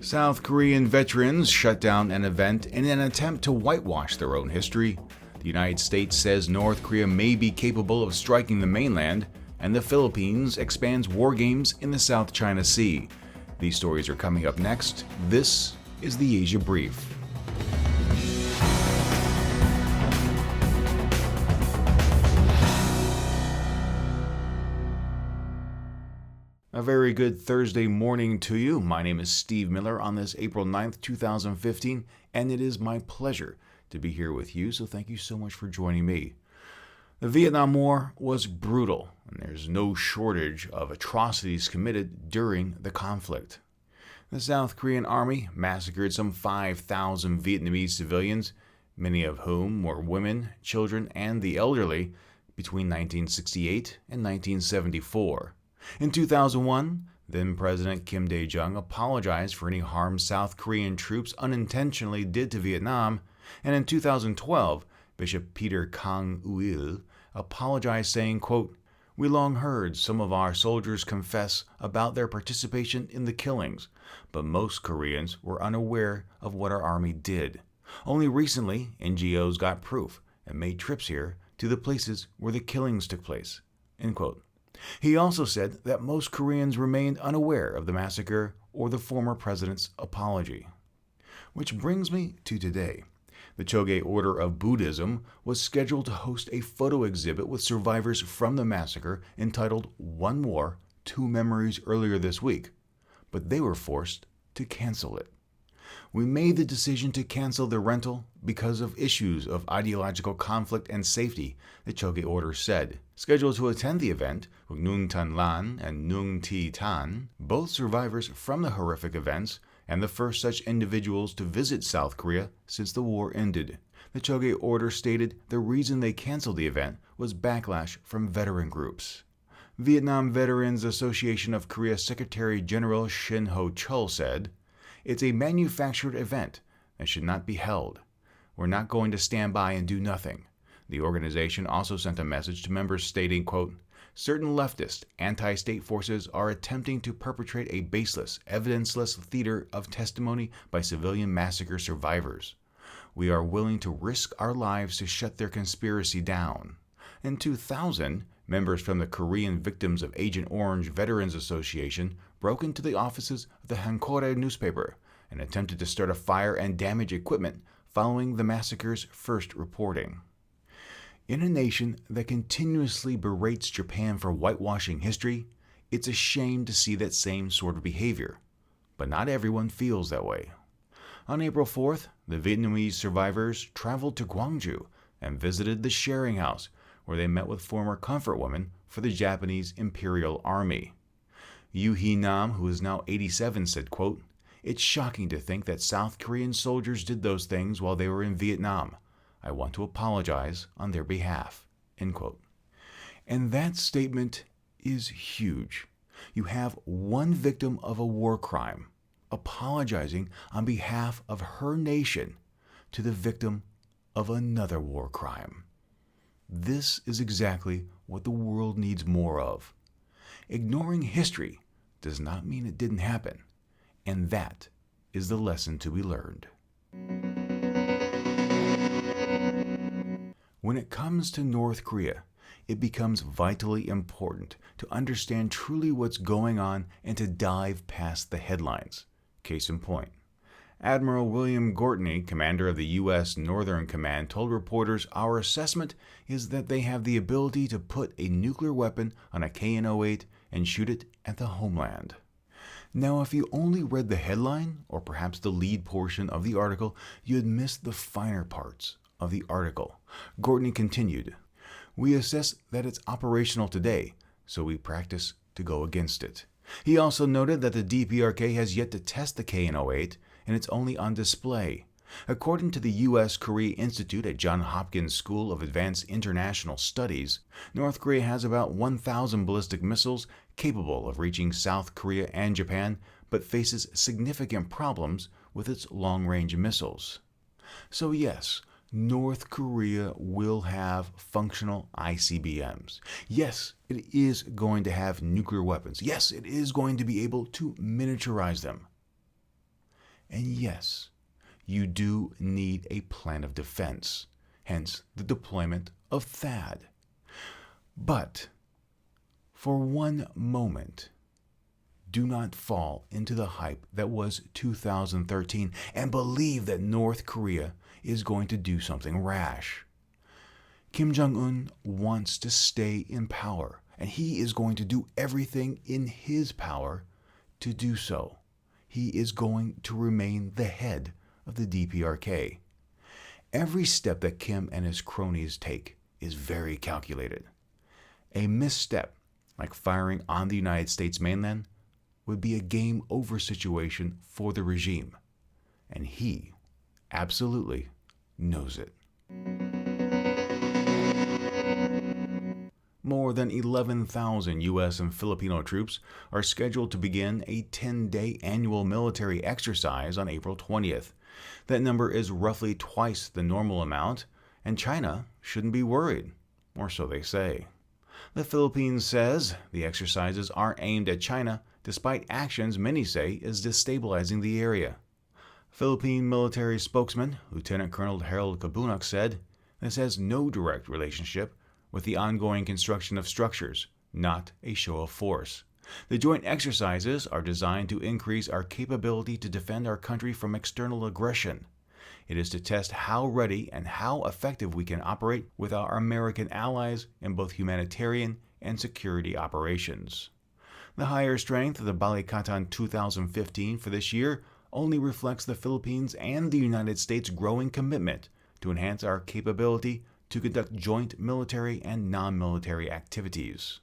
South Korean veterans shut down an event in an attempt to whitewash their own history. The United States says North Korea may be capable of striking the mainland, and the Philippines expands war games in the South China Sea. These stories are coming up next. This is the Asia Brief. A very good Thursday morning to you. My name is Steve Miller on this April 9th, 2015, and it is my pleasure to be here with you, so thank you so much for joining me. The Vietnam War was brutal, and there's no shortage of atrocities committed during the conflict. The South Korean army massacred some 5,000 Vietnamese civilians, many of whom were women, children, and the elderly, between 1968 and 1974. In 2001, then-President Kim Dae-jung apologized for any harm South Korean troops unintentionally did to Vietnam, and in 2012, Bishop Peter Kang-uil apologized saying, quote, "We long heard some of our soldiers confess about their participation in the killings, but most Koreans were unaware of what our army did. Only recently, NGOs got proof and made trips here to the places where the killings took place." End quote. He also said that most Koreans remained unaware of the massacre or the former president's apology. Which brings me to today. The Choge Order of Buddhism was scheduled to host a photo exhibit with survivors from the massacre entitled One War, Two Memories earlier this week, but they were forced to cancel it. "We made the decision to cancel the rental because of issues of ideological conflict and safety," the Choge Order said. Scheduled to attend the event were Nung Tan Lan and Nung Ti Tan, both survivors from the horrific events and the first such individuals to visit South Korea since the war ended. The Choge Order stated the reason they canceled the event was backlash from veteran groups. Vietnam Veterans Association of Korea Secretary General Shin Ho-chul said, "It's a manufactured event that should not be held. We're not going to stand by and do nothing." The organization also sent a message to members stating, quote, "Certain leftist, anti-state forces are attempting to perpetrate a baseless, evidenceless theater of testimony by civilian massacre survivors. We are willing to risk our lives to shut their conspiracy down." In 2000, members from the Korean Victims of Agent Orange Veterans Association broke into the offices of the Hankore newspaper and attempted to start a fire and damage equipment following the massacre's first reporting. In a nation that continuously berates Japan for whitewashing history, it's a shame to see that same sort of behavior. But not everyone feels that way. On April 4th, the Vietnamese survivors traveled to Gwangju and visited the Sharing House, where they met with former comfort women for the Japanese Imperial Army. Yu Hee-nam, who is now 87, said, quote, "It's shocking to think that South Korean soldiers did those things while they were in Vietnam. I want to apologize on their behalf." End quote. And that statement is huge. You have one victim of a war crime apologizing on behalf of her nation to the victim of another war crime. This is exactly what the world needs more of. Ignoring history does not mean it didn't happen, and that is the lesson to be learned. When it comes to North Korea, it becomes vitally important to understand truly what's going on and to dive past the headlines. Case in point, Admiral William Gortney, commander of the US Northern Command, told reporters, "Our assessment is that they have the ability to put a nuclear weapon on a KN-08 and shoot it at the homeland." Now, if you only read the headline, or perhaps the lead portion of the article, you'd miss the finer parts of the article. Gortney continued, "We assess that it's operational today, so we practice to go against it." He also noted that the DPRK has yet to test the KN-08, and it's only on display. According to the U.S. Korea Institute at Johns Hopkins School of Advanced International Studies, North Korea has about 1,000 ballistic missiles capable of reaching South Korea and Japan, but faces significant problems with its long-range missiles. So yes, North Korea will have functional ICBMs. Yes, it is going to have nuclear weapons. Yes, it is going to be able to miniaturize them. And yes, you do need a plan of defense, hence the deployment of THAAD. But for one moment, do not fall into the hype that was 2013 and believe that North Korea is going to do something rash. Kim Jong-un wants to stay in power, and he is going to do everything in his power to do so. He is going to remain the head of the DPRK. Every step that Kim and his cronies take is very calculated. A misstep, like firing on the United States mainland, would be a game-over situation for the regime, and he absolutely knows it. More than 11,000 US and Filipino troops are scheduled to begin a 10-day annual military exercise on April 20th. That number is roughly twice the normal amount, and China shouldn't be worried, or so they say. The Philippines says the exercises aren't aimed at China, despite actions many say is destabilizing the area. Philippine military spokesman Lieutenant Colonel Harold Cabunok said this has no direct relationship with the ongoing construction of structures, not a show of force. The joint exercises are designed to increase our capability to defend our country from external aggression. It is to test how ready and how effective we can operate with our American allies in both humanitarian and security operations. The higher strength of the Balikatan 2015 for this year only reflects the Philippines and the United States' growing commitment to enhance our capability to conduct joint military and non-military activities.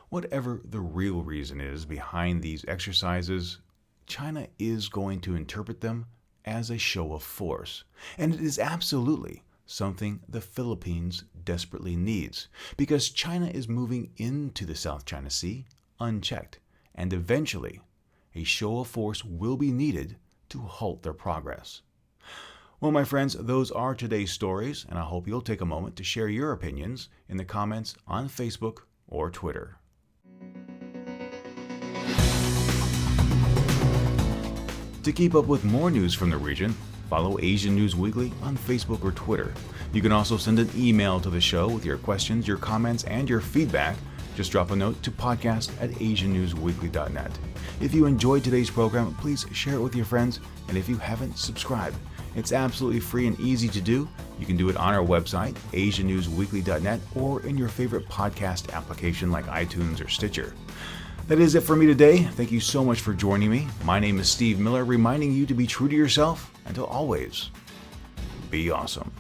Whatever the real reason is behind these exercises, China is going to interpret them as a show of force, and it is absolutely something the Philippines desperately needs, because China is moving into the South China Sea unchecked, and eventually a show of force will be needed to halt their progress. Well, my friends, those are today's stories, and I hope you'll take a moment to share your opinions in the comments on Facebook or Twitter. To keep up with more news from the region, follow Asian News Weekly on Facebook or Twitter. You can also send an email to the show with your questions, your comments, and your feedback. Just drop a note to podcast@asiannewsweekly.net. If you enjoyed today's program, please share it with your friends, and if you haven't, subscribe. It's absolutely free and easy to do. You can do it on our website, asiannewsweekly.net, or in your favorite podcast application like iTunes or Stitcher. That is it for me today. Thank you so much for joining me. My name is Steve Miller, reminding you to be true to yourself and to always be awesome.